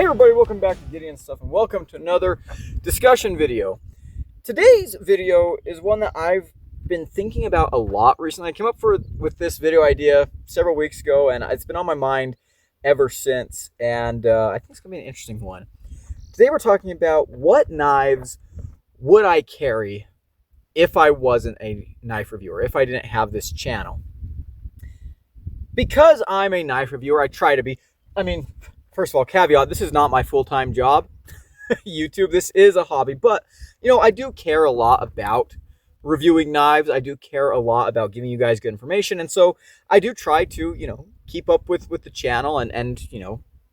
Hey everybody, welcome back to Gideon Stuff and welcome to another discussion video. Today's video is one that I've been thinking about a lot recently. I came up with this video idea several weeks ago and it's been on my mind ever since, and I think it's going to be an interesting one. Today we're talking about what knives would I carry if I wasn't a knife reviewer, if I didn't have this channel. Because I'm a knife reviewer, I try to be. First of all, caveat, this is not my full-time job. YouTube, this is a hobby, but I do care a lot about reviewing knives. I do care a lot about giving you guys good information, and so I do try to keep up with the channel and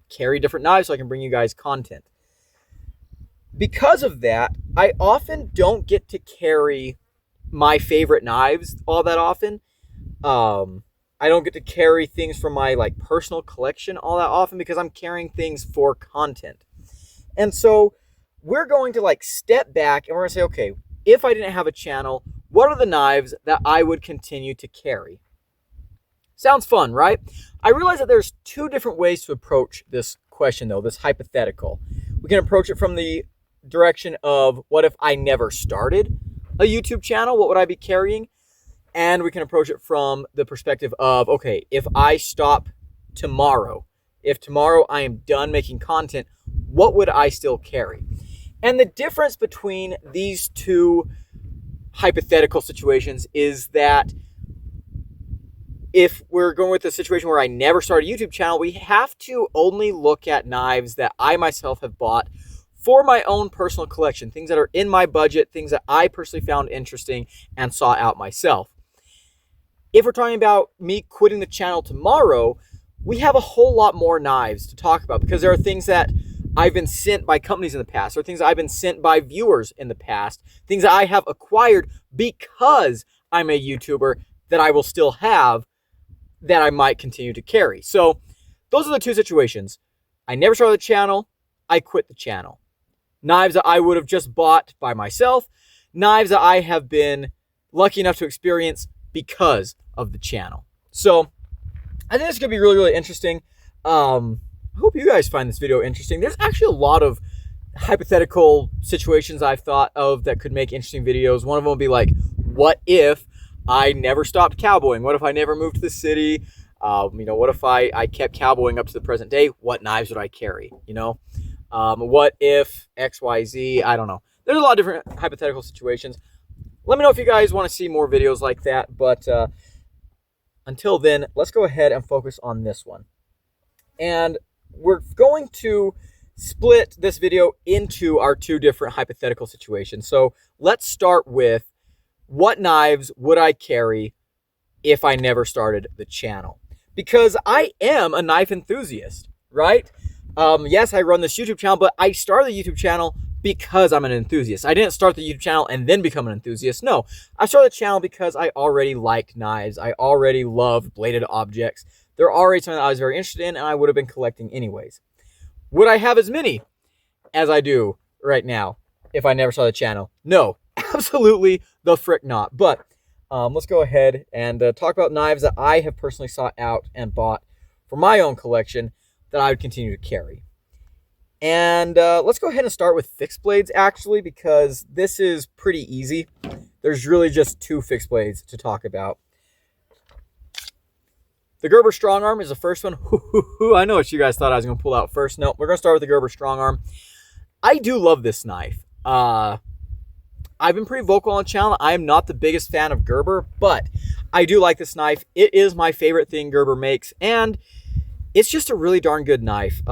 carry different knives so I can bring you guys content. Because of that, I often don't get to carry my favorite knives all that often. I don't get to carry things from my personal collection all that often because I'm carrying things for content. And so we're going to step back and we're going to say, okay, if I didn't have a channel, what are the knives that I would continue to carry? Sounds fun, right? I realize that there's two different ways to approach this question though, this hypothetical. We can approach it from the direction of, what if I never started a YouTube channel? What would I be carrying? And we can approach it from the perspective of, okay, if I stop tomorrow, if tomorrow I am done making content, what would I still carry? And the difference between these two hypothetical situations is that if we're going with the situation where I never started a YouTube channel, we have to only look at knives that I myself have bought for my own personal collection, things that are in my budget, things that I personally found interesting and sought out myself. If we're talking about me quitting the channel tomorrow, we have a whole lot more knives to talk about because there are things that I've been sent by companies in the past, or things that I've been sent by viewers in the past, things that I have acquired because I'm a YouTuber that I will still have that I might continue to carry. So those are the two situations. I never started the channel, I quit the channel. Knives that I would have just bought by myself, knives that I have been lucky enough to experience because of the channel. So I think this is going to be really, really interesting. I hope you guys find this video interesting. There's actually a lot of hypothetical situations I've thought of that could make interesting videos. One of them would be like, what if I never stopped cowboying? What if I never moved to the city? What if I kept cowboying up to the present day? What knives would I carry? What if XYZ? I don't know. There's a lot of different hypothetical situations. Let me know if you guys want to see more videos like that, but until then, let's go ahead and focus on this one. And we're going to split this video into our two different hypothetical situations. So let's start with, what knives would I carry if I never started the channel? Because I am a knife enthusiast, right? Yes, I run this YouTube channel, but I started the YouTube channel because I'm an enthusiast. I didn't start the YouTube channel and then become an enthusiast. No, I started the channel because I already liked knives. I already loved bladed objects. They're already something that I was very interested in and I would have been collecting anyways. Would I have as many as I do right now if I never started the channel? No, absolutely the frick not. But let's go ahead and talk about knives that I have personally sought out and bought for my own collection that I would continue to carry. And let's go ahead and start with fixed blades, actually, because this is pretty easy. There's really just two fixed blades to talk about. The Gerber Strong Arm is the first one. I know what you guys thought I was going to pull out first. No, we're going to start with the Gerber Strong Arm. I do love this knife. I've been pretty vocal on the channel. I am not the biggest fan of Gerber, but I do like this knife. It is my favorite thing Gerber makes, and it's just a really darn good knife.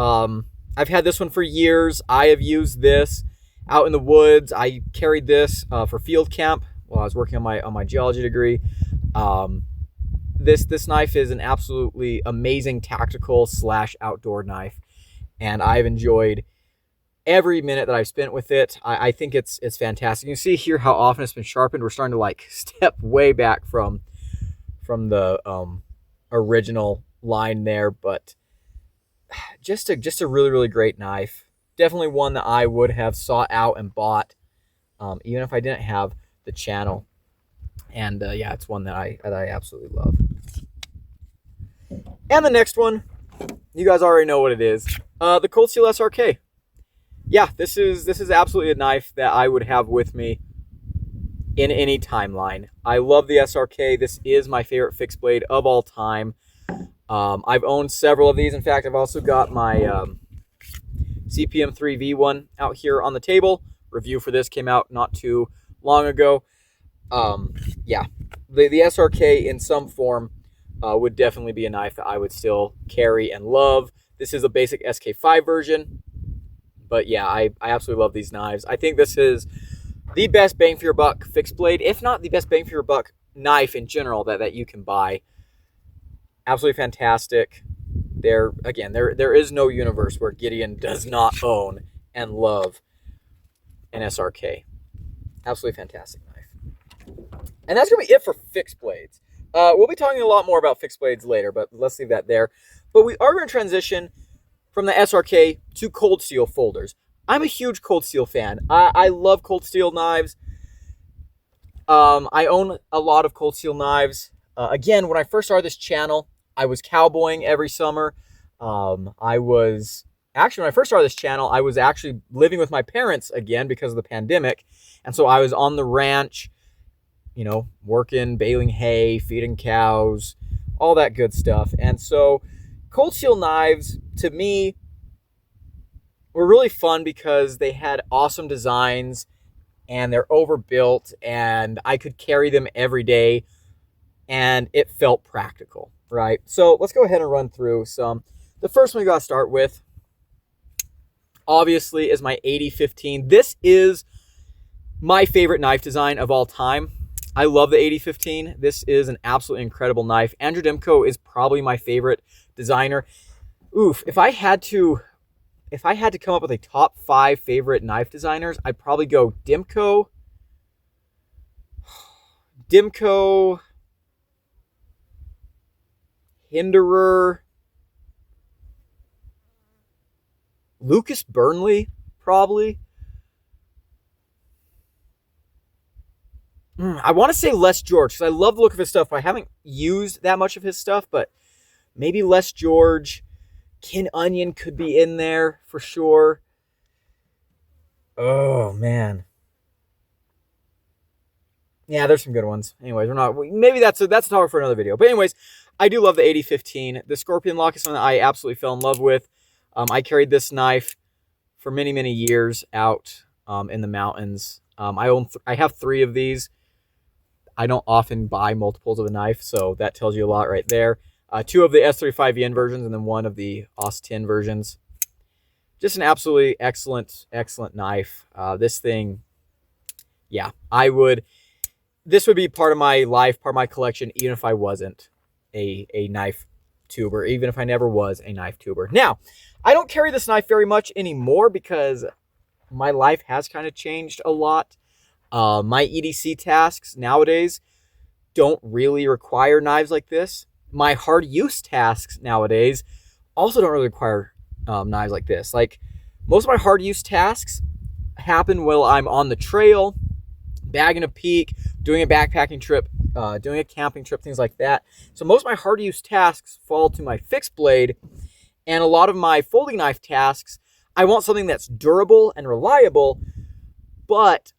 I've had this one for years. I have used this out in the woods. I carried this for field camp while I was working on my geology degree. This knife is an absolutely amazing tactical / outdoor knife, and I've enjoyed every minute that I've spent with it. I think it's fantastic. You can see here how often it's been sharpened. We're starting to step way back from the original line there, but just a really, really great knife. Definitely one that I would have sought out and bought, even if I didn't have the channel. And yeah, it's one that I absolutely love. And the next one, you guys already know what it is. The Cold Steel SRK. Yeah, this is absolutely a knife that I would have with me in any timeline. I love the SRK. This is my favorite fixed blade of all time. I've owned several of these. In fact, I've also got my CPM3V one out here on the table. Review for this came out not too long ago. Yeah, the SRK in some form would definitely be a knife that I would still carry and love. This is a basic SK5 version, but yeah, I absolutely love these knives. I think this is the best bang for your buck fixed blade, if not the best bang for your buck knife in general that you can buy. Absolutely fantastic. There is no universe where Gideon does not own and love an SRK. Absolutely fantastic knife. And that's going to be it for fixed blades. We'll be talking a lot more about fixed blades later, but let's leave that there. But we are going to transition from the SRK to cold steel folders. I'm a huge cold steel fan. I love cold steel knives. I own a lot of cold steel knives. Again, when I first started this channel, I was cowboying every summer. When I first started this channel, I was actually living with my parents again because of the pandemic. And so I was on the ranch, working, baling hay, feeding cows, all that good stuff. And so cold steel knives, to me, were really fun because they had awesome designs and they're overbuilt and I could carry them every day and it felt practical, right? So let's go ahead and run through some. The first one we got to start with, obviously, is my 8015. This is my favorite knife design of all time. I love the 8015. This is an absolutely incredible knife. Andrew Demko is probably my favorite designer. If I had to come up with a top 5 favorite knife designers, I'd probably go Demko, Hinderer, Lucas Burnley, probably. I want to say Les George because I love the look of his stuff. I haven't used that much of his stuff, but maybe Les George. Kin Onion could be in there for sure. Oh, man. Yeah, there's some good ones. Anyways, maybe that's a topic for another video. But anyways, I do love the 8015. The Scorpion Lock is something that I absolutely fell in love with. I carried this knife for many, many years out in the mountains. I have 3 of these. I don't often buy multiples of a knife, so that tells you a lot right there. 2 of the S35VN versions and then 1 of the AUS-10 versions. Just an absolutely excellent, excellent knife. This thing, yeah, this would be part of my life, part of my collection, even if I wasn't a knife tuber, even if I never was a knife tuber. Now, I don't carry this knife very much anymore because my life has kind of changed a lot. My EDC tasks nowadays don't really require knives like this. My hard use tasks nowadays also don't really require knives like this. Like, most of my hard use tasks happen while I'm on the trail, bagging a peak, doing a backpacking trip, doing a camping trip, things like that. So most of my hard use tasks fall to my fixed blade, and a lot of my folding knife tasks, I want something that's durable and reliable, but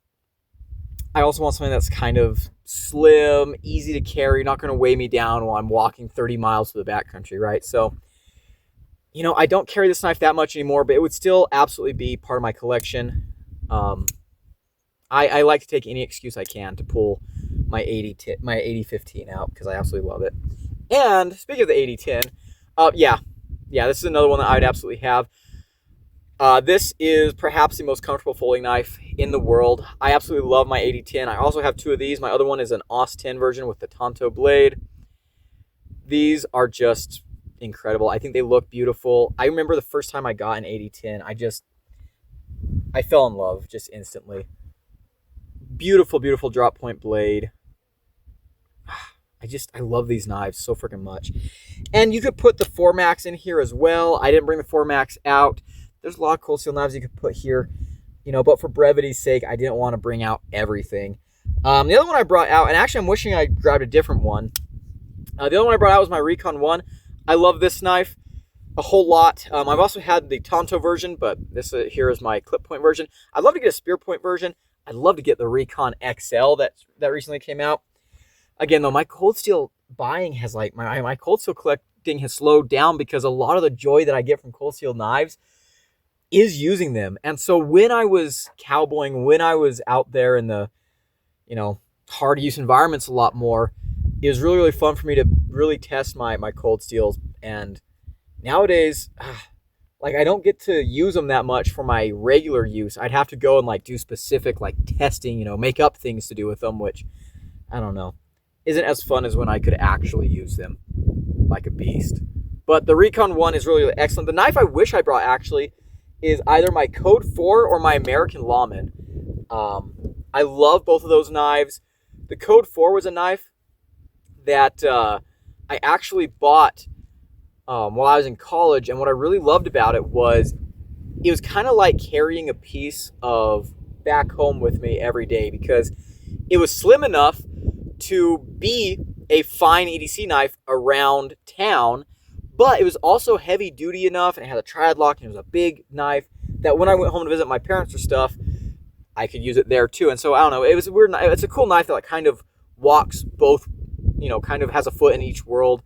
I also want something that's kind of slim, easy to carry, not going to weigh me down while I'm walking 30 miles to the backcountry, right? So, I don't carry this knife that much anymore, but it would still absolutely be part of my collection. I like to take any excuse I can to pull my 8015 out because I absolutely love it. And speaking of the 8010, yeah, this is another one that I'd absolutely have. This is perhaps the most comfortable folding knife in the world. I absolutely love my 8010. I also have 2 of these. My other one is an AUS-10 version with the Tonto blade. These are just incredible. I think they look beautiful. I remember the first time I got an 8010, I fell in love just instantly. Beautiful, beautiful drop point blade. I love these knives so freaking much. And you could put the 4MAX in here as well. I didn't bring the 4MAX out. There's a lot of cold steel knives you could put here, but for brevity's sake, I didn't want to bring out everything. The other one I brought out, and actually I'm wishing I grabbed a different one. The other one I brought out was my Recon 1. I love this knife. a whole lot. I've also had the Tonto version, but this here is my clip point version. I'd love to get a spear point version. I'd love to get the Recon XL that recently came out. Again, though, my cold steel buying has my cold steel collecting has slowed down because a lot of the joy that I get from cold steel knives is using them. And so when I was cowboying, when I was out there in the, hard use environments a lot more, it was really, really fun for me to really test my cold steels. And nowadays, I don't get to use them that much for my regular use. I'd have to go and do specific testing, make up things to do with them, which I don't know, isn't as fun as when I could actually use them like a beast. But the Recon 1 is really, really excellent. The knife I wish I brought actually is either my Code 4 or my American Lawman. I love both of those knives. The Code 4 was a knife that I actually bought while I was in college, and what I really loved about it was kind of like carrying a piece of back home with me every day, because it was slim enough to be a fine EDC knife around town, but it was also heavy duty enough, and it had a triad lock, and it was a big knife that when I went home to visit my parents or stuff, I could use it there too. And so I don't know, it was a weird. It's a cool knife that kind of walks both, kind of has a foot in each world.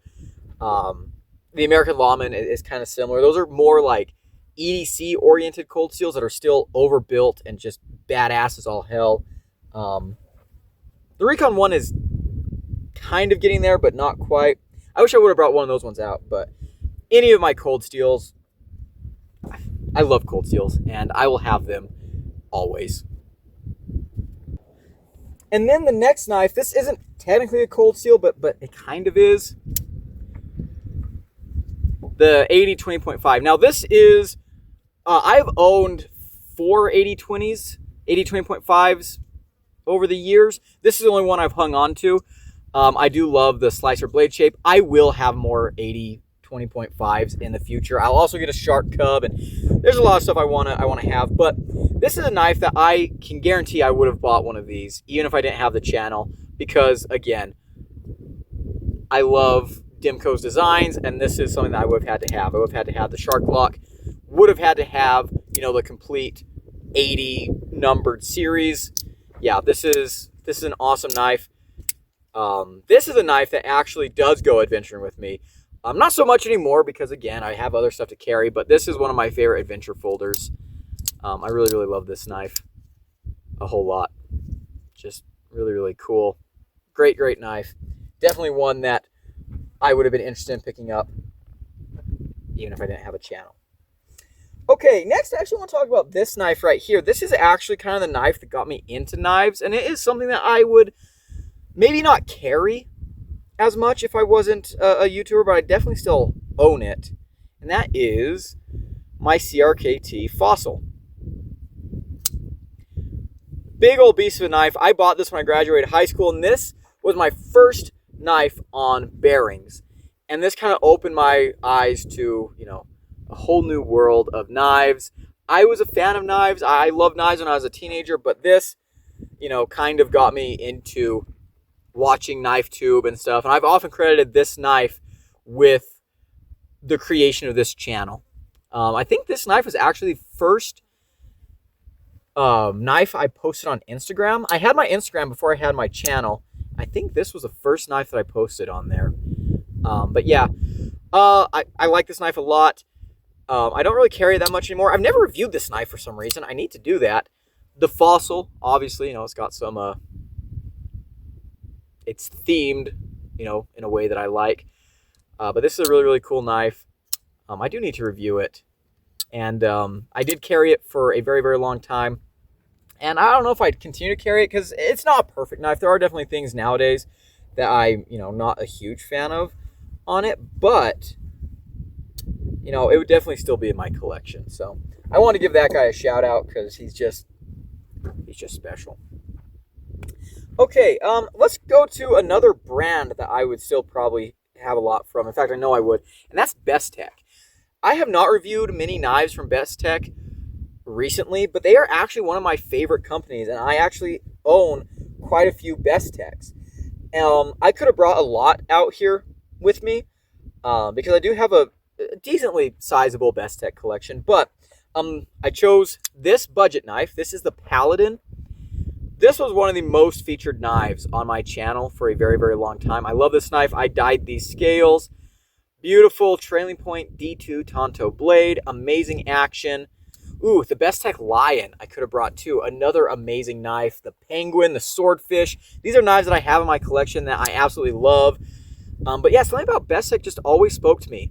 The American Lawman is kind of similar. Those are more like EDC oriented cold steels that are still overbuilt and just badass as all hell. The Recon 1 is kind of getting there, but not quite. I wish I would have brought one of those ones out, but any of my cold steels, I love cold steels, and I will have them always. And then the next knife, this isn't technically a cold steel, but it kind of is. The 80-20.5. Now this is, I've owned 4 80-20s, 80-20.5s over the years. This is the only one I've hung on to. I do love the slicer blade shape. I will have more 80-20.5s in the future. I'll also get a shark cub, and there's a lot of stuff I wanna have. But this is a knife that I can guarantee I would have bought one of these, even if I didn't have the channel, because again, I love Dimco's designs, and this is something that I would have had to have. I would have had to have the shark lock, would have had to have, the complete 80 numbered series. Yeah, this is an awesome knife. This is a knife that actually does go adventuring with me. Not so much anymore because, again, I have other stuff to carry, but this is one of my favorite adventure folders. I really, really love this knife a whole lot. Just really, really cool. Great, great knife. Definitely one that I would have been interested in picking up, even if I didn't have a channel. Okay, next I actually want to talk about this knife right here. This is actually kind of the knife that got me into knives, and it is something that I would maybe not carry as much if I wasn't a YouTuber, but I definitely still own it. And that is my CRKT Fossil. Big old beast of a knife. I bought this when I graduated high school, and this was my first knife on bearings. And this kind of opened my eyes to, a whole new world of knives. I was a fan of knives. I loved knives when I was a teenager, but this, kind of got me into watching KnifeTube and stuff. And I've often credited this knife with the creation of this channel. I think this knife was actually the first knife I posted on Instagram. I had my Instagram before I had my channel. I think this was the first knife that I posted on there. But yeah, I like this knife a lot. I don't really carry it that much anymore. I've never reviewed this knife for some reason. I need to do that. The Fossil, obviously, it's got some, it's themed, in a way that I like. But this is a really, really cool knife. I do need to review it. And I did carry it for a very, very long time. And I don't know if I'd continue to carry it because it's not a perfect knife. There are definitely things nowadays that I'm, not a huge fan of on it. But, it would definitely still be in my collection. So I want to give that guy a shout out because he's just special. Okay, let's go to another brand that I would still probably have a lot from. In fact, I know I would. And that's Bestech. I have not reviewed many knives from Bestech recently, but they are actually one of my favorite companies, and I actually own quite a few Bestechs. I could have brought a lot out here with me because I do have a a decently sizable Best Tech collection. But I chose this budget knife. This is the Paladin. This was one of the most featured knives on my channel for a very, very long time. I love this knife. I dyed these scales. Beautiful trailing point D2 Tonto blade. Amazing action. Ooh, the Best Tech Lion I could have brought too. Another amazing knife. The Penguin, the Swordfish. These are knives that I have in my collection that I absolutely love. But yeah, something about Best Tech just always spoke to me.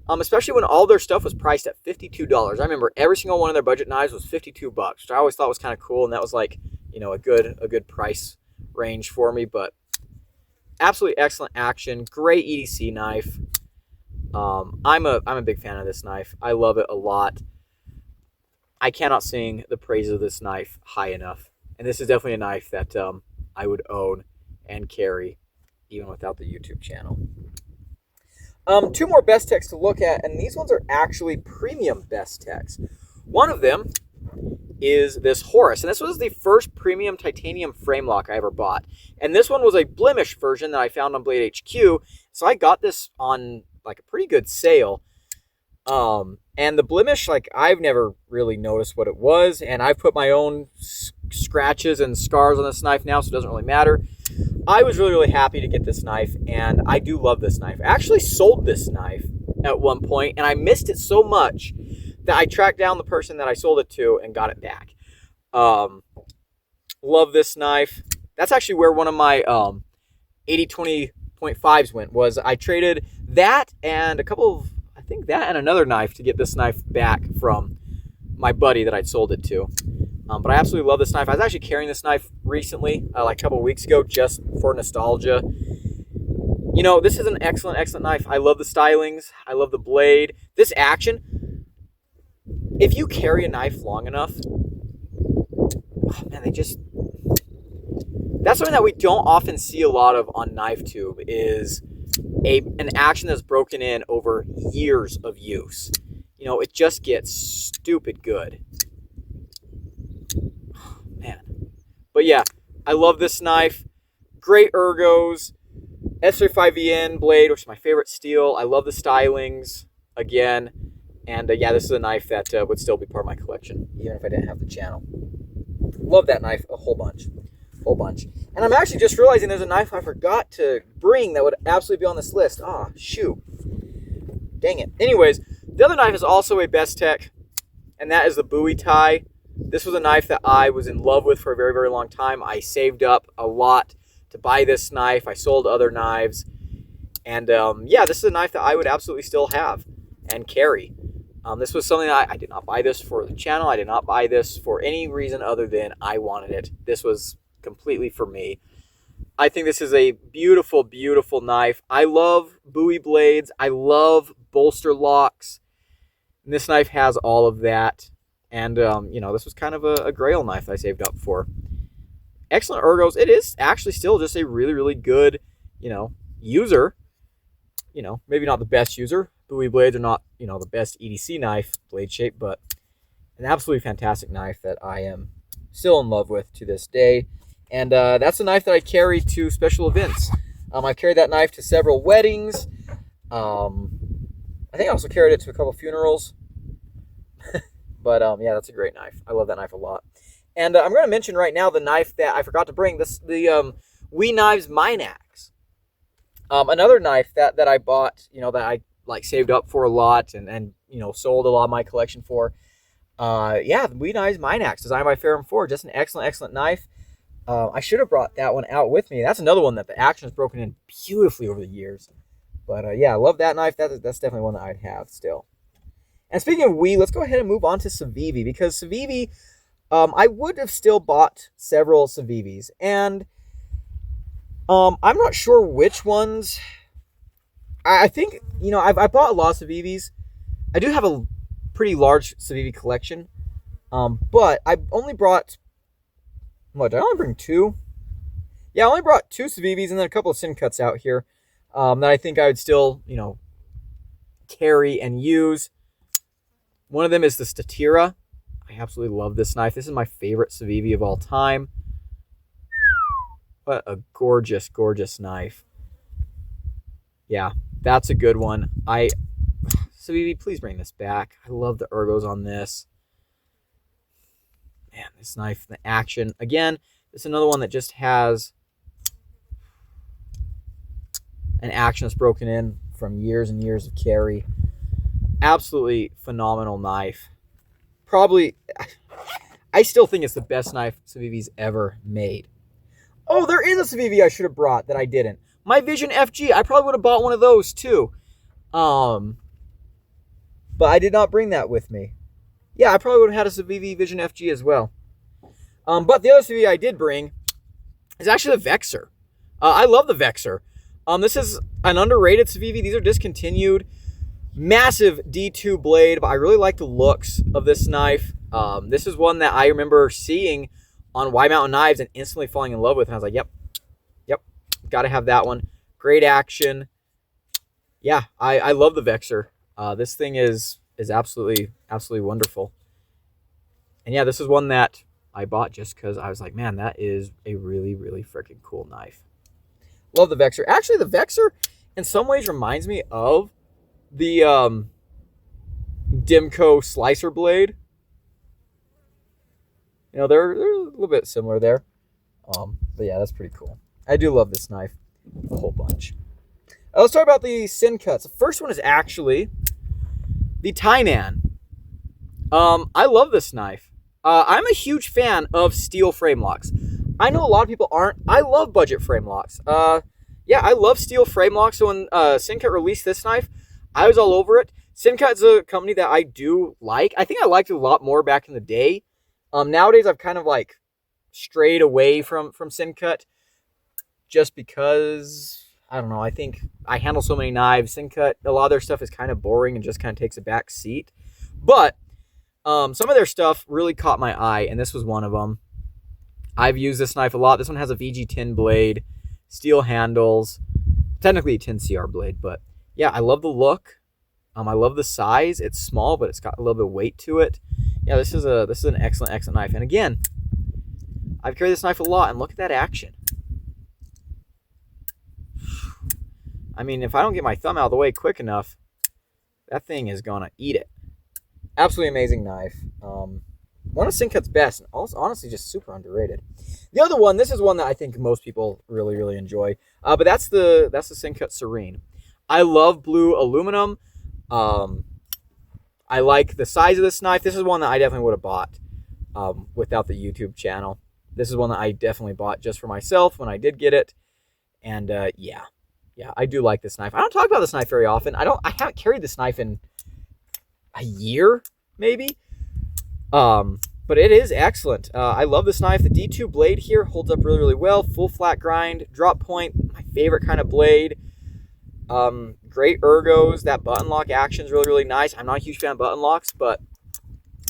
Especially when all their stuff was priced at $52. I remember every single one of their budget knives was $52, which I always thought was kind of cool, and that was like, you know, a good price range for me. But absolutely excellent action, great EDC knife. I'm a big fan of this knife. I love it a lot. I cannot sing the praises of this knife high enough, and this is definitely a knife that I would own and carry even without the YouTube channel. Two more Best Techs to look at, and these ones are actually premium Best Techs. One of them is this Horus, and this was the first premium titanium frame lock I ever bought. And this one was a blemish version that I found on Blade HQ, so I got this on like a pretty good sale. And the blemish, like, I've never really noticed what it was, and I've put my own scratches and scars on this knife now, so it doesn't really matter. I was really, really happy to get this knife, and I do love this knife. I actually sold this knife at one point, and I missed it so much that I tracked down the person that I sold it to and got it back. Love this knife. That's actually where one of my 80-20.5s went, was I traded that and a couple of, I think that and another knife to get this knife back from my buddy that I'd sold it to. But I absolutely love this knife. I was actually carrying this knife recently, like a couple of weeks ago, just for nostalgia. You know, this is an excellent, excellent knife. I love the stylings. I love the blade. This action, if you carry a knife long enough, oh man, that's something that we don't often see a lot of on KnifeTube, is an action that's broken in over years of use. You know, it just gets stupid good. Man. But yeah, I love this knife. Great ergos. S35VN blade, which is my favorite steel. I love the stylings, again. And yeah, this is a knife that would still be part of my collection, even if I didn't have the channel. Love that knife a whole bunch. And I'm actually just realizing there's a knife I forgot to bring that would absolutely be on this list. Ah, shoot. Dang it. Anyways, the other knife is also a Best Tech, and that is the Bowie tie. This was a knife that I was in love with for a very, very long time. I saved up a lot to buy this knife. I sold other knives. And yeah, this is a knife that I would absolutely still have and carry. This was something I did not buy this for the channel. I did not buy this for any reason other than I wanted it. This was completely for me. I think this is a beautiful, beautiful knife. I love Bowie blades. I love bolster locks. And this knife has all of that. And, you know, this was kind of a grail knife that I saved up for. Excellent ergos. It is actually still just a really, really good, you know, user. You know, maybe not the best user. Bowie blades are not, you know, the best EDC knife, blade shape, but an absolutely fantastic knife that I am still in love with to this day. And that's a knife that I carry to special events. I've carried that knife to several weddings. I think I also carried it to a couple funerals. But yeah, that's a great knife. I love that knife a lot. And I'm going to mention right now the knife that I forgot to bring. The We Knives Minax. Another knife that I bought, you know, that I like saved up for a lot and you know, sold a lot of my collection for. Yeah, the We Knives Minax, designed by Ferrum Ford. Just an excellent, excellent knife. I should have brought that one out with me. That's another one that the action has broken in beautifully over the years. But yeah, I love that knife. That's definitely one that I'd have still. And speaking of We, let's go ahead and move on to Civivi, because Civivi, I would have still bought several Civivis. And I'm not sure which ones. I think, you know, I bought a lot of Civivis. I do have a pretty large Civivi collection. But I only brought, what, did I only bring two? Yeah, I only brought two Civivis and then a couple of Sin Cuts out here that I think I would still, you know, carry and use. One of them is the Statira. I absolutely love this knife. This is my favorite Civivi of all time. What a gorgeous, gorgeous knife. Yeah, that's a good one. Civivi, please bring this back. I love the ergos on this. Man, this knife, the action. Again, it's another one that just has an action that's broken in from years and years of carry. Absolutely phenomenal knife. Probably, I still think it's the best knife Civivi's ever made. Oh, there is a Civivi I should have brought that I didn't. My Vision FG, I probably would have bought one of those too. But I did not bring that with me. Yeah, I probably would have had a Civivi Vision FG as well. But the other Civivi I did bring is actually the Vexor. I love the Vexor. This is an underrated Civivi. These are discontinued. Massive D2 blade, but I really like the looks of this knife. This is one that I remember seeing on Y Mountain Knives and instantly falling in love with. And I was like, yep, got to have that one. Great action. Yeah, I love the Vexor. This thing is absolutely wonderful. And yeah, this is one that I bought just because I was like, man, that is a really freaking cool knife. Love the Vexor. Actually, the Vexor in some ways reminds me of the Dimco slicer blade. You know, they're a little bit similar there. But yeah, that's pretty cool. I do love this knife a whole bunch. Let's talk about the Sin Cuts. The first one is actually the Tainan. I love this knife. I'm a huge fan of steel frame locks. I know a lot of people aren't. I love budget frame locks. Yeah, I love steel frame locks. So when Sincut released this knife, I was all over it. Sincut is a company that I do like. I think I liked it a lot more back in the day. Nowadays, I've kind of like strayed away from Sincut just because, I don't know, I think I handle so many knives. Sincut, a lot of their stuff is kind of boring and just kind of takes a back seat. But some of their stuff really caught my eye, and this was one of them. I've used this knife a lot. This one has a VG tin blade, steel handles, technically a tin CR blade, but yeah, I love the look. I love the size. It's small, but it's got a little bit of weight to it. Yeah, this is an excellent knife. And again, I've carried this knife a lot, and look at that action. I mean, if I don't get my thumb out of the way quick enough, that thing is gonna eat it. Absolutely amazing knife. One of Sincut's best, and also honestly just super underrated. The other one, this is one that I think most people really enjoy, but that's the Sincut Serene. I love blue aluminum. I like the size of this knife. This is one that I definitely would have bought without the YouTube channel. This is one that I definitely bought just for myself when I did get it, and yeah, I do like this knife. I don't talk about this knife very often. I haven't carried this knife in a year, maybe. But it is excellent. I love this knife. The D2 blade here holds up really well. Full flat grind, drop point, my favorite kind of blade. Great ergos. That button lock action is really nice. I'm not a huge fan of button locks, but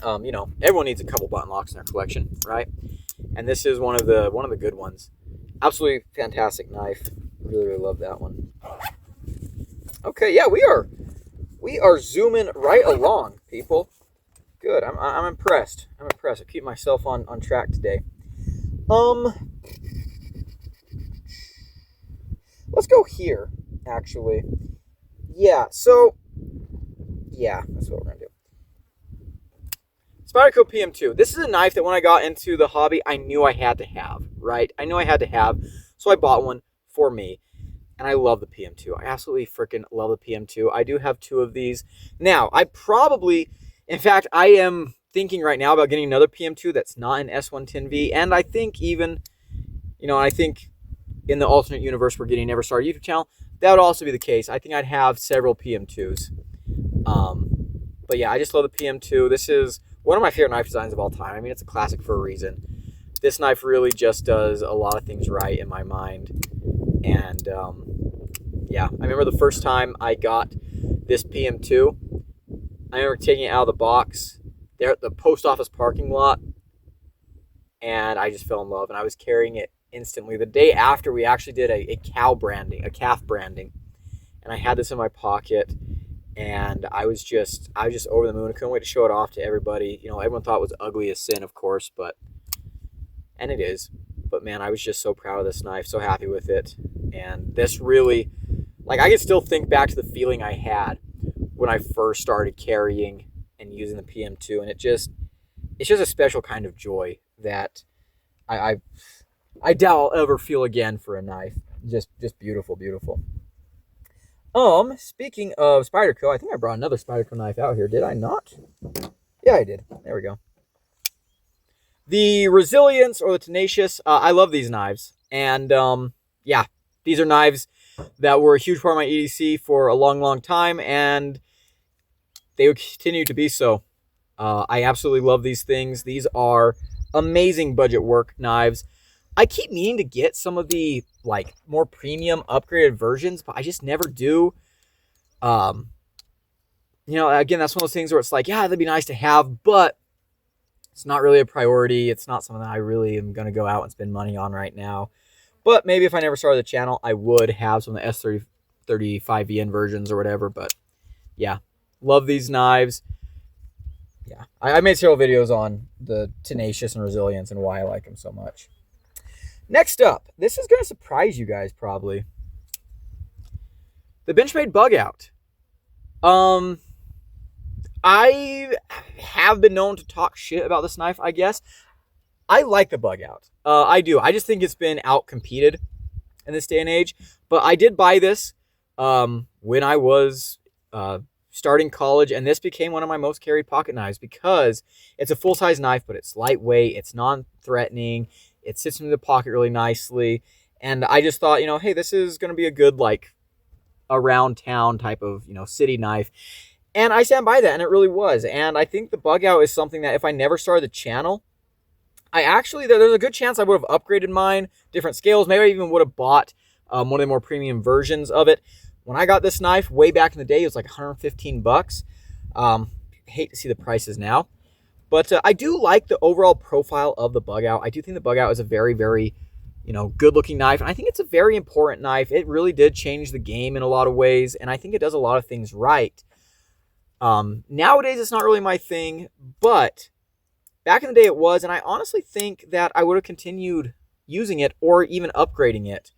you know, everyone needs a couple button locks in their collection, right? And this is one of the good ones. Absolutely fantastic knife. Really love that one. Okay, yeah, we are zooming right along, people. Good. I'm impressed. I keep myself on track today. Let's go here, actually. Yeah, so yeah, that's what we're gonna do. Spyderco PM2. This is a knife that when I got into the hobby, I knew I had to have, right? I knew I had to have, so I bought one for me. And I love the PM2. I absolutely freaking love the PM2. I do have two of these. Now, in fact, I am thinking right now about getting another PM2 that's not an S110V. And I think even, you know, I think in the alternate universe we're getting Never Started YouTube channel, that would also be the case. I think I'd have several PM2s. But yeah, I just love the PM2. This is one of my favorite knife designs of all time. I mean, it's a classic for a reason. This knife really just does a lot of things right in my mind. And yeah, I remember the first time I got this PM2, I remember taking it out of the box there at the post office parking lot, and I just fell in love, and I was carrying it instantly. The day after, we actually did a calf branding, and I had this in my pocket, and I was just over the moon. I couldn't wait to show it off to everybody. You know, everyone thought it was ugly as sin, of course, and it is. But man, I was just so proud of this knife, so happy with it. And this really, like, I can still think back to the feeling I had when I first started carrying and using the PM2, and it's just a special kind of joy that I I doubt I'll ever feel again for a knife. Just beautiful, beautiful. Speaking of Spyderco, I think I brought another Spyderco knife out here. Did I not? Yeah, I did. There we go. The Resilience or the Tenacious. I love these knives, and yeah, these are knives that were a huge part of my EDC for a long, long time, and they will continue to be so. I absolutely love these things. These are amazing budget work knives. I keep meaning to get some of the like more premium upgraded versions, but I just never do. You know, again, that's one of those things where it's like, yeah, that'd be nice to have, but it's not really a priority. It's not something that I really am going to go out and spend money on right now. But maybe if I never started the channel, I would have some of the S35VN versions or whatever. But yeah, love these knives. Yeah, I made several videos on the Tenacious and Resilience and why I like them so much. Next up, this is going to surprise you guys probably. The Benchmade Bug Out. I have been known to talk shit about this knife, I guess. I like the Bug Out. I do. I just think it's been out-competed in this day and age. But I did buy this when I was starting college, and this became one of my most carried pocket knives because it's a full-size knife, but it's lightweight, it's non-threatening, it sits into the pocket really nicely, and I just thought, you know, hey, this is going to be a good, like, around town type of, you know, city knife. And I stand by that, and it really was. And I think the Bug Out is something that if I never started the channel, there's a good chance I would have upgraded mine, different scales. Maybe I even would have bought one of the more premium versions of it. When I got this knife way back in the day, it was like 115 bucks. Hate to see the prices now. But I do like the overall profile of the Bug Out. I do think the Bug Out is a very, very, you know, good-looking knife. And I think it's a very important knife. It really did change the game in a lot of ways, and I think it does a lot of things right. Nowadays, it's not really my thing, but back in the day it was, and I honestly think that I would have continued using it or even upgrading it.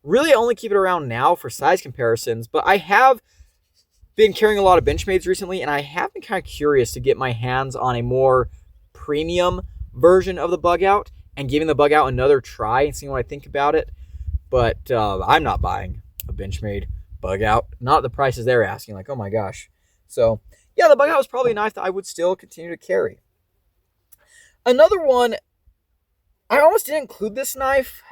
Really, I only keep it around now for size comparisons, but I have been carrying a lot of Benchmades recently, and I have been kind of curious to get my hands on a more premium version of the Bug Out and giving the Bug Out another try and seeing what I think about it. But I'm not buying a Benchmade Bug Out. Not the prices they're asking, like, oh my gosh. So, yeah, the Bug Out was probably a knife that I would still continue to carry. Another one, I almost didn't include this knife,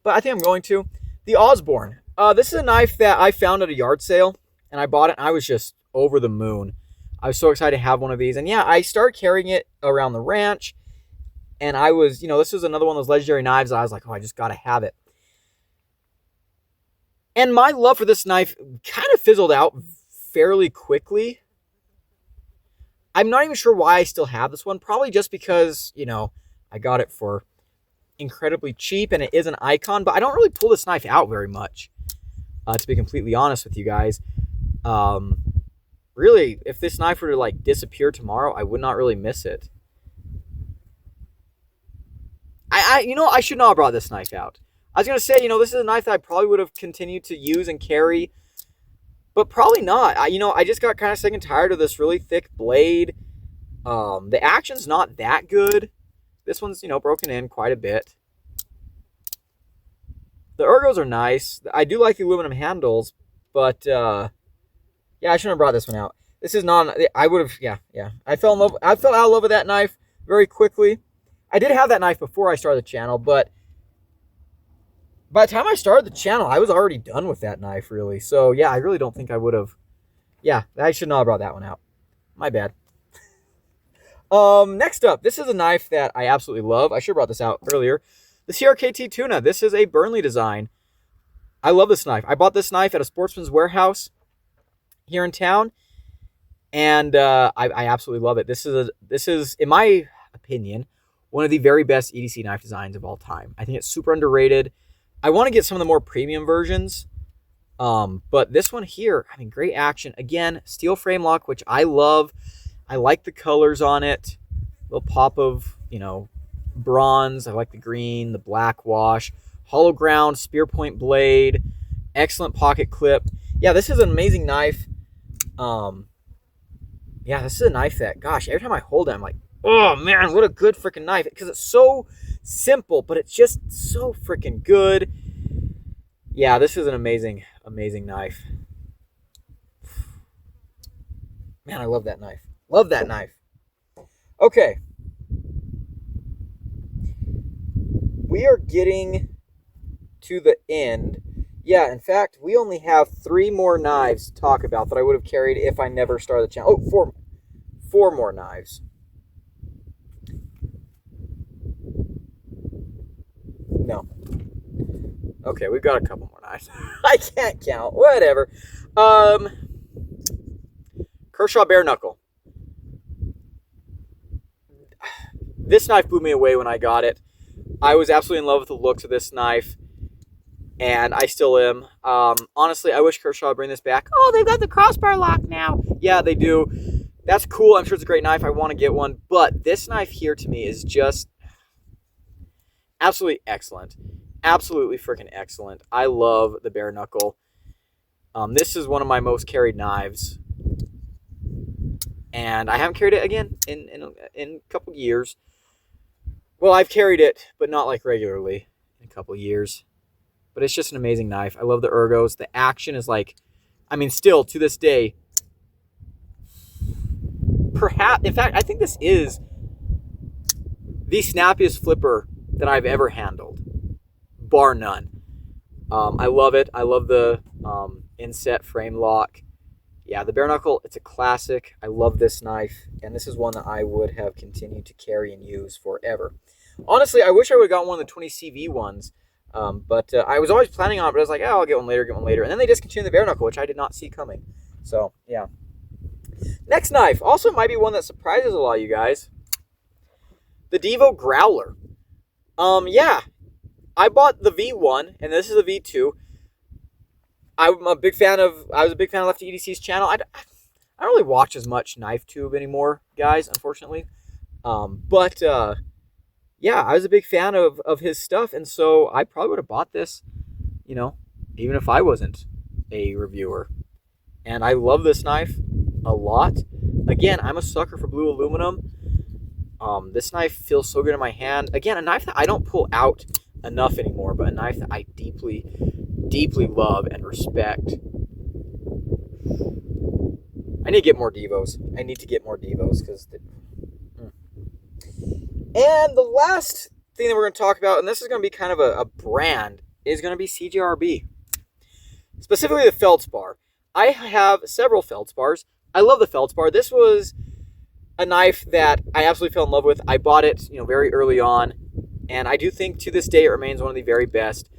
but I think I'm going to. The Osborne. This is a knife that I found at a yard sale, and I bought it, and I was just over the moon. I was so excited to have one of these. And yeah, I started carrying it around the ranch, and I was, you know, this was another one of those legendary knives. I was like, oh, I just got to have it. And my love for this knife kind of fizzled out fairly quickly. I'm not even sure why I still have this one. Probably just because, you know, I got it for incredibly cheap and it is an icon. But I don't really pull this knife out very much, to be completely honest with you guys. Really, if this knife were to, like, disappear tomorrow, I would not really miss it. You know, I should not have brought this knife out. I was going to say, you know, this is a knife that I probably would have continued to use and carry, but probably not. I just got kind of sick and tired of this really thick blade. The action's not that good. This one's, you know, broken in quite a bit. The ergos are nice. I do like the aluminum handles, but, yeah, I shouldn't have brought this one out. This is not, I would have, yeah. I fell out of love with that knife very quickly. I did have that knife before I started the channel, but by the time I started the channel, I was already done with that knife, really. So, yeah, I really don't think I would have. Yeah, I should not have brought that one out. My bad. Next up, this is a knife that I absolutely love. I should have brought this out earlier. The CRKT Tuna. This is a Burnley design. I love this knife. I bought this knife at a Sportsman's Warehouse here in town, and I absolutely love it. This is, in my opinion, one of the very best EDC knife designs of all time. I think it's super underrated. I want to get some of the more premium versions, but this one here, I mean, great action. Again, steel frame lock, which I love. I like the colors on it. Little pop of, you know, bronze. I like the green, the black wash. Hollow ground, spear point blade. Excellent pocket clip. Yeah, this is an amazing knife. Yeah, this is a knife that, gosh, every time I hold it, I'm like, oh man, what a good freaking knife. Because it's so simple, but it's just so freaking good. Yeah, this is an amazing, amazing knife. Man, I love that knife. Love that knife. Okay. We are getting to the end. Yeah, in fact, we only have 3 more knives to talk about that I would have carried if I never started the channel. Oh, four more knives. No. Okay, we've got a couple more knives. I can't count. Whatever. Kershaw bare knuckle. This knife blew me away when I got it. I was absolutely in love with the looks of this knife, and I still am. Honestly, I wish Kershaw would bring this back. Oh, they've got the crossbar lock now. Yeah, they do. That's cool. I'm sure it's a great knife. I want to get one. But this knife here to me is just absolutely excellent. Absolutely freaking excellent. I love the bare knuckle. This is one of my most carried knives. And I haven't carried it again in a couple years. Well, I've carried it, but not like regularly in a couple years. But it's just an amazing knife. I love the ergos. The action is like, I mean, still to this day, perhaps, in fact, I think this is the snappiest flipper that I've ever handled, bar none. I love it. I love the inset frame lock. Yeah, the bare knuckle, it's a classic. I love this knife, and this is one that I would have continued to carry and use forever. Honestly, I wish I would have gotten one of the 20CV ones, but I was always planning on it, but I was like, oh, I'll get one later, And then they discontinued the bare knuckle, which I did not see coming. So, yeah. Next knife, also might be one that surprises a lot of you guys. The Devo Growler. Yeah, I bought the V1, and this is the V2. I was a big fan of Lefty EDC's channel. I don't really watch as much Knife Tube anymore, guys, unfortunately. Yeah, I was a big fan of his stuff, and so I probably would have bought this, even if I wasn't a reviewer. And I love this knife a lot. Again, I'm a sucker for blue aluminum. This knife feels so good in my hand. Again, a knife that I don't pull out enough anymore, but a knife that I deeply, deeply love and respect. I need to get more Devos. Because And the last thing that we're going to talk about, and this is going to be kind of a brand, is going to be CJRB. Specifically the Feldspar. I have several Feldspars. I love the Feldspar. This was a knife that I absolutely fell in love with. I bought it, very early on, and I do think to this day it remains one of the very best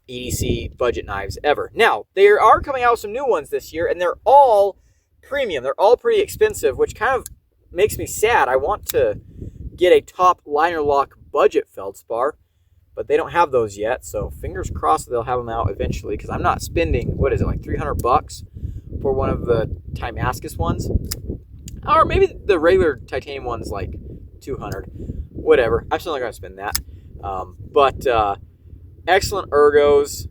EDC budget knives ever. Now, they are coming out with some new ones this year, and they're all premium. They're all pretty expensive, which kind of makes me sad. I want to get a top liner lock budget Feldspar, but they don't have those yet, so fingers crossed they'll have them out eventually, because I'm not spending, like $300 for one of the Timascus ones. Or maybe the regular titanium one's like $200. Whatever. I'm still not going to spend that. But excellent ergos.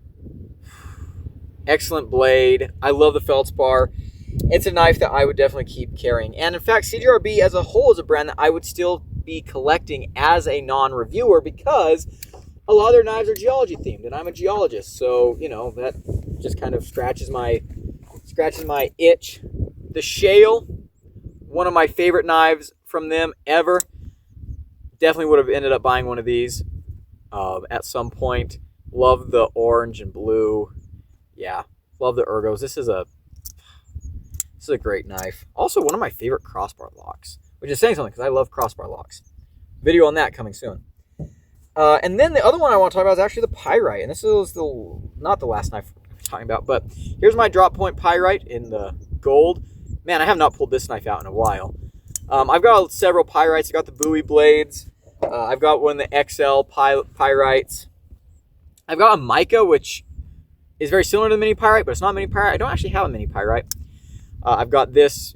Excellent blade. I love the Feldspar. It's a knife that I would definitely keep carrying. And in fact, CJRB as a whole is a brand that I would still be collecting as a non-reviewer, because a lot of their knives are geology themed, and I'm a geologist. So, that just kind of scratches my itch. The Shale, one of my favorite knives from them ever. Definitely would have ended up buying one of these at some point. Love the orange and blue. Yeah, love the ergos. This is a great knife. Also, one of my favorite crossbar locks, which is saying something because I love crossbar locks. Video on that coming soon. And then the other one I want to talk about is actually the Pyrite. And this is not the last knife I'm talking about, but here's my drop point Pyrite in the gold. Man, I have not pulled this knife out in a while. I've got several Pyrites. I've got the Bowie blades. I've got one of the XL Pyrites. I've got a mica, which is very similar to the mini Pyrite, but it's not a mini Pyrite. I don't actually have a mini Pyrite. I've got this,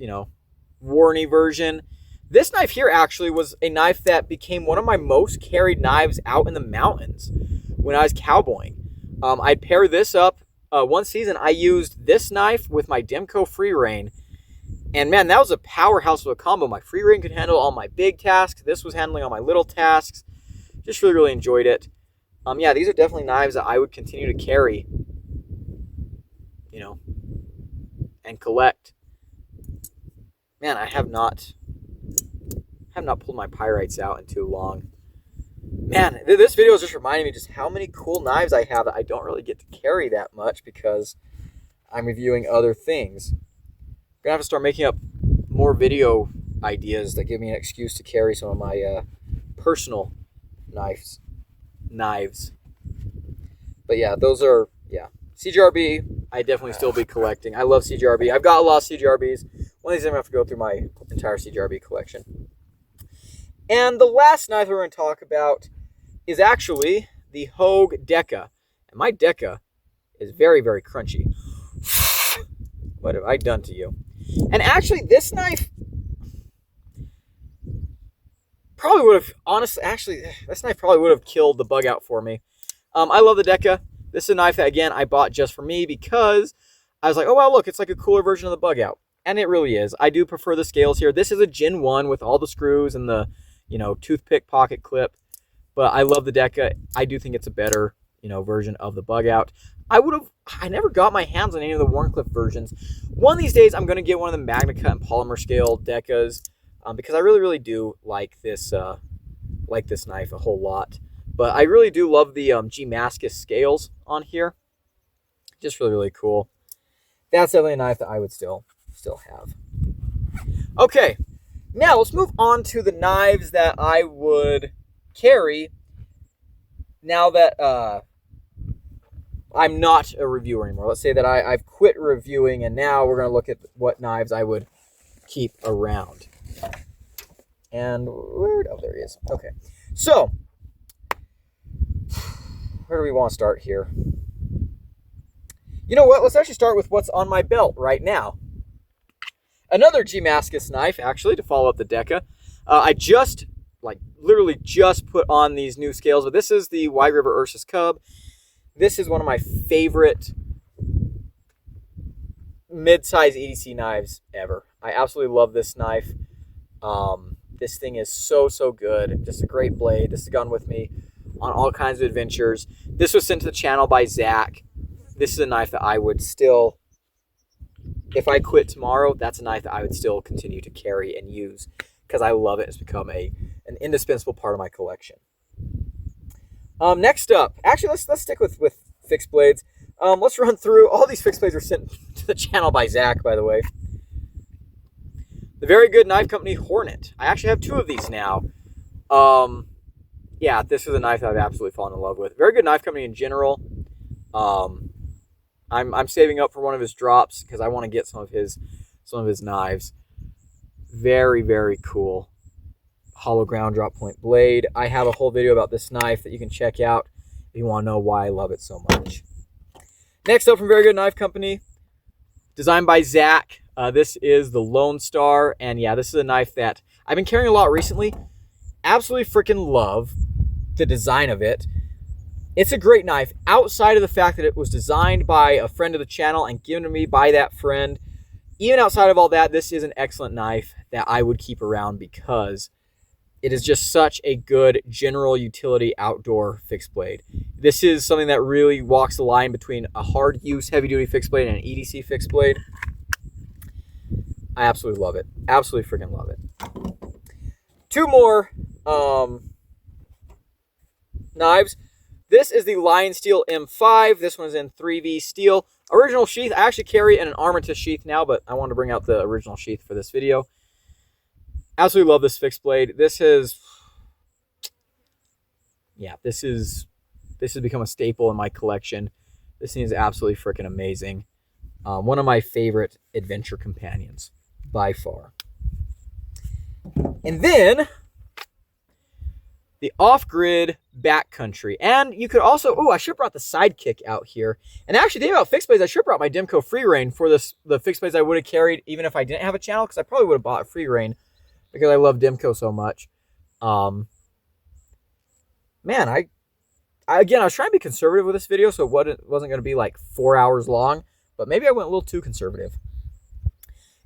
Warney version. This knife here actually was a knife that became one of my most carried knives out in the mountains when I was cowboying. I'd pair this up. One season, I used this knife with my Demco Free Rein. And man, that was a powerhouse of a combo. My Free Rein could handle all my big tasks. This was handling all my little tasks. Just really, really enjoyed it. Yeah, these are definitely knives that I would continue to carry, you know, and collect. Man, I have not pulled my pyrites out in too long. Man, this video is just reminding me just how many cool knives I have that I don't really get to carry that much because I'm reviewing other things. I'm gonna have to start making up more video ideas that give me an excuse to carry some of my personal knives. But yeah, those are, yeah. CGRB, I definitely still be collecting. I love CGRB. I've got a lot of CGRBs. One of these I'm gonna have to go through my entire CGRB collection. And the last knife we're going to talk about is actually the Hogue Deca. And my Deca is very, very crunchy. What have I done to you? And actually, this knife probably would have, honestly, this knife probably would have killed the bug out for me. I love the Deca. This is a knife that, again, I bought just for me because I was like, oh, wow, look, it's like a cooler version of the bug out. And it really is. I do prefer the scales here. This is a Gen 1 with all the screws and the, you know, toothpick pocket clip. But I love the Deca. I do think it's a better, you know, version of the bug out. I never got my hands on any of the Wharncliffe versions. One of these days, I'm going to get one of the Magna Cut and polymer scale Decas because I really, really do like this knife a whole lot. But I really do love the G-Mascus scales on here. Just really, really cool. That's definitely a knife that I would still have. Okay, now let's move on to the knives that I would carry now that I'm not a reviewer anymore. Let's say that I've quit reviewing, and now we're going to look at what knives I would keep around. And oh, there he is. Okay, so where do we want to start here? You know what? Let's actually start with what's on my belt right now. Another G-Mascus knife, actually, to follow up the Deca. I just, literally just put on these new scales, but this is the Wide River Ursus Cub. This is one of my favorite mid-size EDC knives ever. I absolutely love this knife. This thing is so, so good. Just a great blade. This has gone with me on all kinds of adventures. This was sent to the channel by Zach. This is a knife that I would still, if I quit tomorrow, that's a knife that I would still continue to carry and use because I love it. It's become an indispensable part of my collection. Next up, actually, let's stick with fixed blades. Let's run through, all these fixed blades are sent to the channel by Zach, by the way. The Very Good Knife Company Hornet. I actually have two of these now. Yeah, this is a knife that I've absolutely fallen in love with. Very Good Knife Company in general. I'm saving up for one of his drops because I want to get some of his knives. Very, very cool. Hollow ground drop point blade. I have a whole video about this knife that you can check out if you want to know why I love it so much. Next up from Very Good Knife Company, designed by Zach. This is the Lone Star, and yeah, this is a knife that I've been carrying a lot recently. Absolutely freaking love the design of it. It's a great knife outside of the fact that it was designed by a friend of the channel and given to me by that friend. Even outside of all that, this is an excellent knife that I would keep around because it is just such a good general utility outdoor fixed blade. This is something that really walks the line between a hard use heavy duty fixed blade and an EDC fixed blade. I absolutely love it. Absolutely freaking love it. Two more knives. This is the Lion Steel M5. This one's in 3V steel. Original sheath. I actually carry in an Armitage sheath now, but I wanted to bring out the original sheath for this video. Absolutely love this fixed blade. This has become a staple in my collection. This thing is absolutely freaking amazing. One of my favorite adventure companions by far. And then the off-grid backcountry. And you could also, I should have brought the Sidekick out here. And actually, thinking about fixed blades, I should have brought my Demco Free Rein for the fixed blades I would have carried even if I didn't have a channel, because I probably would have bought a Free Rein because I love Demco so much. Man, I Again, I was trying to be conservative with this video, so it wasn't going to be like 4 hours long, but maybe I went a little too conservative.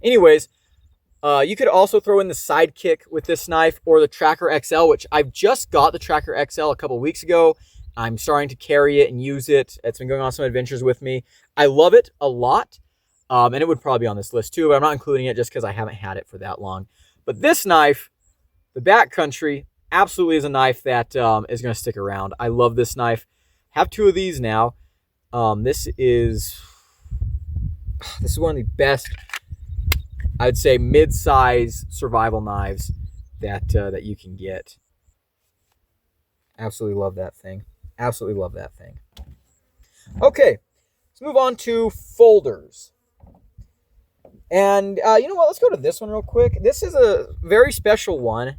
Anyways, you could also throw in the Sidekick with this knife, or the Tracker XL, which I've just got the Tracker XL a couple weeks ago. I'm starting to carry it and use it. It's been going on some adventures with me. I love it a lot, and it would probably be on this list too, but I'm not including it just because I haven't had it for that long. But this knife, the Backcountry, absolutely is a knife that is going to stick around. I love this knife. Have 2 of these now. This is one of the best, I would say, mid-size survival knives that you can get. Absolutely love that thing. Absolutely love that thing. Okay, let's move on to folders. And you know what? Let's go to this one real quick. This is a very special one.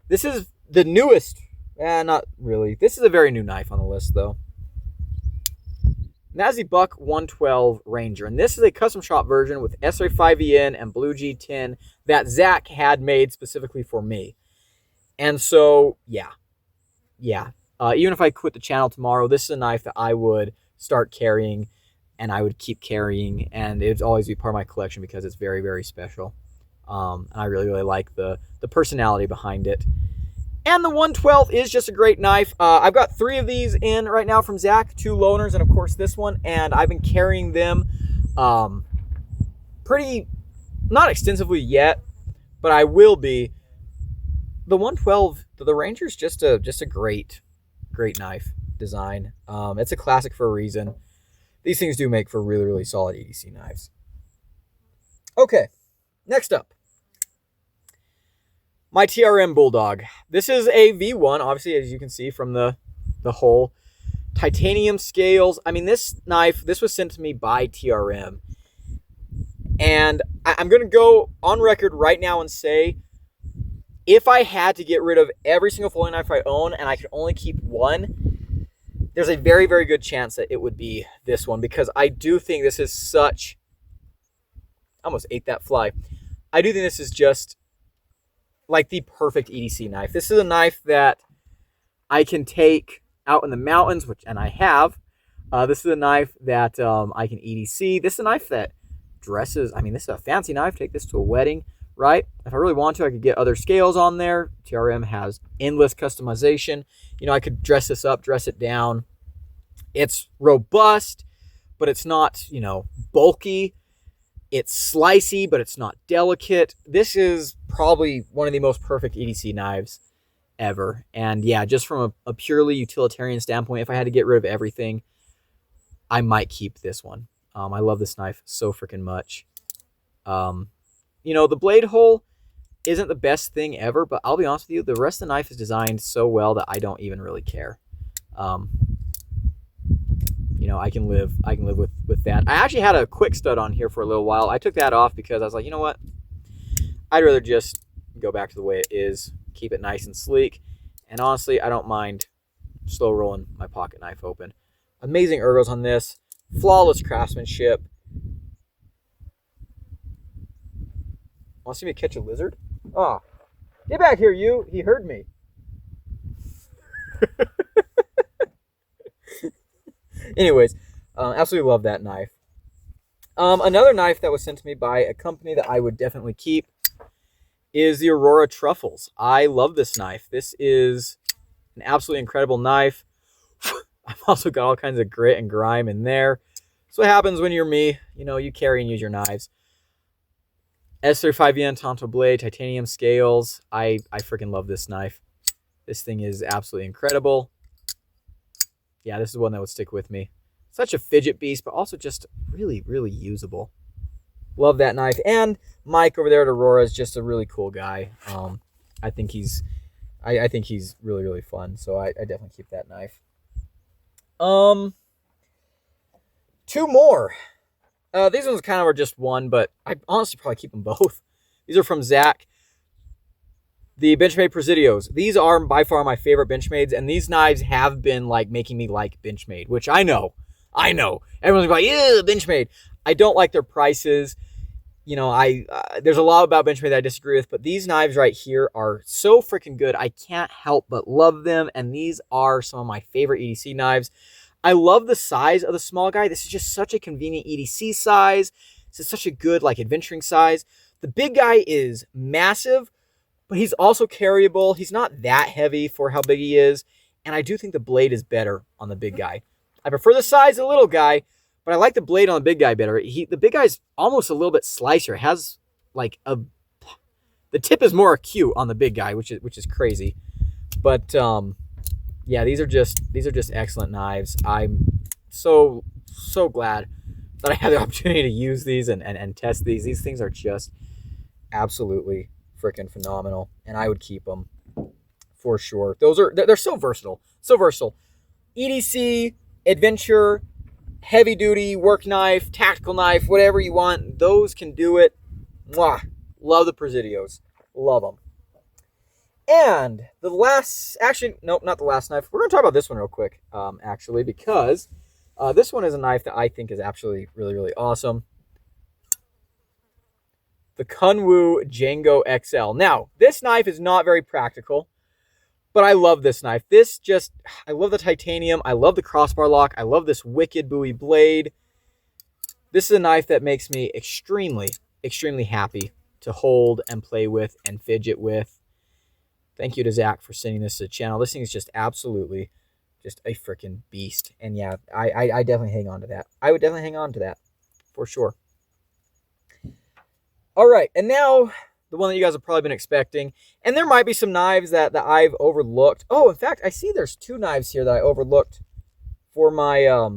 This is the newest. Not really. This is a very new knife on the list, though. Nazi Buck 112 Ranger. And this is a custom shop version with SR5EN and Blue G10 that Zach had made specifically for me. And so, yeah. Even if I quit the channel tomorrow, this is a knife that I would start carrying, and I would keep carrying, and it would always be part of my collection because it's very, very special. And I really, really like the personality behind it. And the 112 is just a great knife. I've got 3 of these in right now from Zach, 2 loaners, and of course this one, and I've been carrying them pretty, not extensively yet, but I will be. The 112, the Ranger's just a great knife design. It's a classic for a reason. These things do make for really, really solid EDC knives. Okay, next up, my TRM Bulldog. This is a V1, obviously, as you can see from the hole. Titanium scales. I mean, this knife, this was sent to me by TRM. And I'm going to go on record right now and say, if I had to get rid of every single folding knife I own and I could only keep one, there's a very, very good chance that it would be this one, because I do think this is such... I almost ate that fly. I do think this is just like the perfect EDC knife. This is a knife that I can take out in the mountains, and I have. This is a knife that I can EDC. This is a knife that dresses. I mean, this is a fancy knife. Take this to a wedding, right? If I really want to, I could get other scales on there. TRM has endless customization. You know, I could dress this up, dress it down. It's robust, but it's not, you know, bulky. It's slicey, but it's not delicate. This is probably one of the most perfect EDC knives ever. And yeah, just from a purely utilitarian standpoint, if I had to get rid of everything, I might keep this one. I love this knife so freaking much. You know, the blade hole isn't the best thing ever, but I'll be honest with you, the rest of the knife is designed so well that I don't even really care. You know, I can live with that. I actually had a quick stud on here for a little while. I took that off because I was like, you know what? I'd rather just go back to the way it is, keep it nice and sleek. And honestly, I don't mind slow rolling my pocket knife open. Amazing ergos on this. Flawless craftsmanship. Want to see me catch a lizard? Oh, get back here, you. He heard me. Anyways, absolutely love that knife. Another knife that was sent to me by a company that I would definitely keep is the Aurora Truffles. I love this knife. This is an absolutely incredible knife. I've also got all kinds of grit and grime in there. That's what happens when you're me. You know, you carry and use your knives. S35EN Tonto blade, titanium scales. I freaking love this knife. This thing is absolutely incredible. Yeah, this is one that would stick with me. Such a fidget beast, but also just really, really usable. Love that knife. And Mike over there at Aurora is just a really cool guy. I think he's really, really fun. So I definitely keep that knife. Two more. These ones kind of are just one, but I honestly probably keep them both. These are from Zach. The Benchmade Presidios. These are by far my favorite Benchmades, and these knives have been like making me like Benchmade, which I know. Everyone's like, yeah, Benchmade. I don't like their prices. there's a lot about benchmade that I disagree with, but these knives right here are so freaking good. I can't help but love them, and these are some of my favorite EDC knives. I love the size of the small guy. This is just such a convenient EDC size. This is such a good, like, adventuring size. The big guy is massive, but he's also carryable. He's not that heavy for how big he is, and I do think the blade is better on the big guy. I prefer the size of the little guy, but I like the blade on the big guy better. The big guy's almost a little bit slicer. It has the tip is more acute on the big guy, which is crazy. But yeah, these are just excellent knives. I'm so glad that I had the opportunity to use these and test these. These things are just absolutely freaking phenomenal, and I would keep them for sure. They're so versatile, EDC, adventure, heavy duty, work knife, tactical knife, whatever you want, those can do it. Mwah. Love the Presidios. Love them. And the last, actually, nope, not the last knife. We're going to talk about this one real quick, actually, because this one is a knife that I think is actually really, really awesome. The Kunwu Django XL. Now, this knife is not very practical, but I love this knife. I love the titanium. I love the crossbar lock. I love this wicked buoy blade. This is a knife that makes me extremely, extremely happy to hold and play with and fidget with. Thank you to Zach for sending this to the channel. This thing is just absolutely just a freaking beast. And yeah, I definitely hang on to that. I would definitely hang on to that for sure. All right, and now the one that you guys have probably been expecting. And there might be some knives that I've overlooked. Oh, in fact, I see there's 2 knives here that I overlooked for my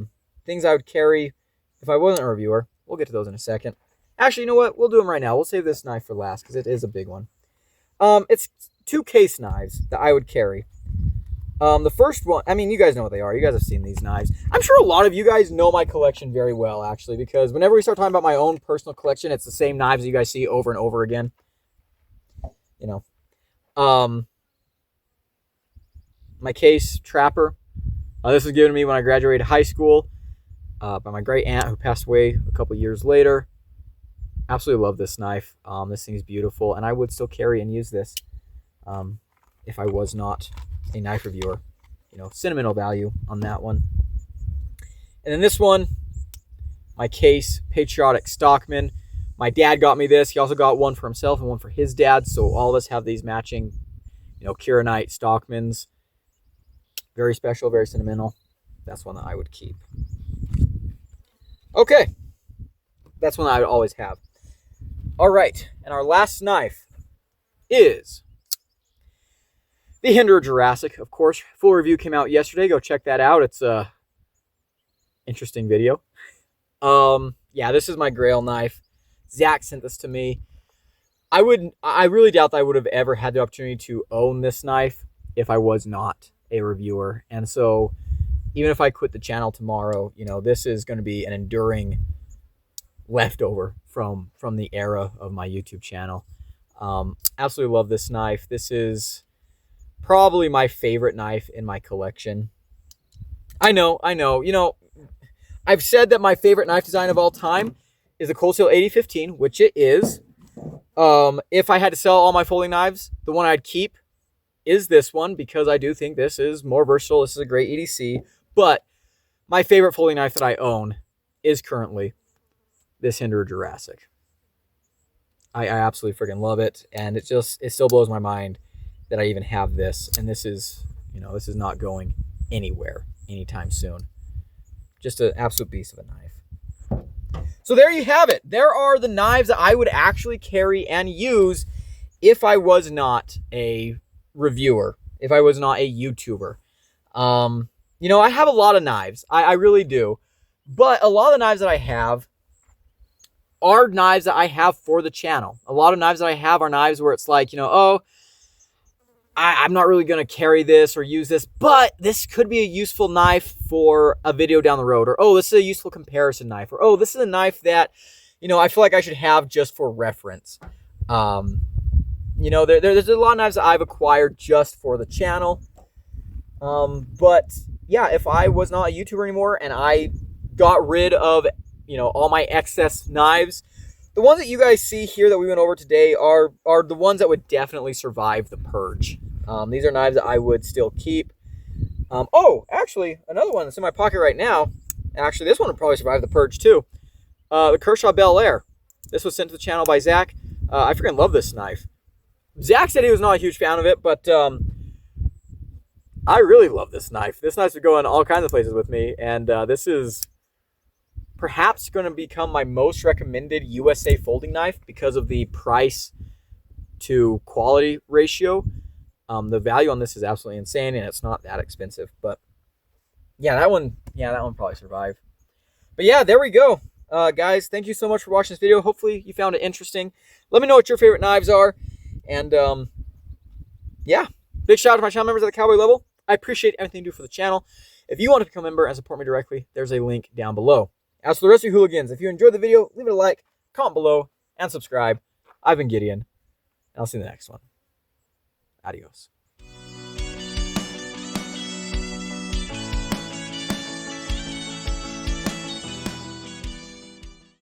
things I would carry if I wasn't a reviewer. We'll get to those in a second. Actually, you know what? We'll do them right now. We'll save this knife for last because it is a big one. It's 2 case knives that I would carry. The first one, I mean, you guys know what they are. You guys have seen these knives. I'm sure a lot of you guys know my collection very well, actually, because whenever we start talking about my own personal collection, it's the same knives that you guys see over and over again. You know, my case Trapper. This was given to me when I graduated high school by my great aunt who passed away a couple years later. Absolutely love this knife. This thing is beautiful, and I would still carry and use this if I was not a knife reviewer. You know, sentimental value on that one. And then this one, my case Patriotic Stockman. My dad got me this. He also got one for himself and one for his dad. So all of us have these matching, you know, Kieranite Stockmans. Very special, very sentimental. That's one that I would keep. Okay. That's one that I would always have. All right. And our last knife is the Hinderer Jurassic. Of course, full review came out yesterday. Go check that out. It's a interesting video. Yeah, this is my Grail knife. Zach sent this to me. I really doubt that I would have ever had the opportunity to own this knife if I was not a reviewer. And so even if I quit the channel tomorrow, you know, this is going to be an enduring leftover from the era of my YouTube channel. Absolutely love this knife. This is probably my favorite knife in my collection. I know. You know, I've said that my favorite knife design of all time is the Cold Steel 8015, which it is. If I had to sell all my folding knives, the one I'd keep is this one because I do think this is more versatile. This is a great EDC. But my favorite folding knife that I own is currently this Hinderer Jurassic. I absolutely freaking love it. And it still blows my mind that I even have this. And this is, you know, this is not going anywhere anytime soon. Just an absolute beast of a knife. So there you have it. There are the knives that I would actually carry and use if I was not a reviewer, if I was not a YouTuber. You know, I have a lot of knives. I really do. But a lot of the knives that I have are knives that I have for the channel. A lot of knives that I have are knives where it's like, you know, oh, I'm not really going to carry this or use this, but this could be a useful knife for a video down the road. Or, oh, this is a useful comparison knife. Or, oh, this is a knife that, you know, I feel like I should have just for reference. You know, there's a lot of knives that I've acquired just for the channel. But, yeah, if I was not a YouTuber anymore and I got rid of, you know, all my excess knives, the ones that you guys see here that we went over today are the ones that would definitely survive the purge. These are knives that I would still keep. Oh, actually, another one that's in my pocket right now. Actually, this one would probably survive the purge too. The Kershaw Bel Air. This was sent to the channel by Zach. I freaking love this knife. Zach said he was not a huge fan of it, but I really love this knife. This knife would go in all kinds of places with me, and this is perhaps going to become my most recommended USA folding knife because of the price to quality ratio. The value on this is absolutely insane, and it's not that expensive. But yeah, that one probably survive. But yeah, there we go. Guys, thank you so much for watching this video. Hopefully you found it interesting. Let me know what your favorite knives are. And yeah, big shout out to my channel members at the Cowboy level. I appreciate everything you do for the channel. If you want to become a member and support me directly, there's a link down below. As for the rest of you hooligans, if you enjoyed the video, leave it a like, comment below, and subscribe. I've been Gideon, and I'll see you in the next one. Adios.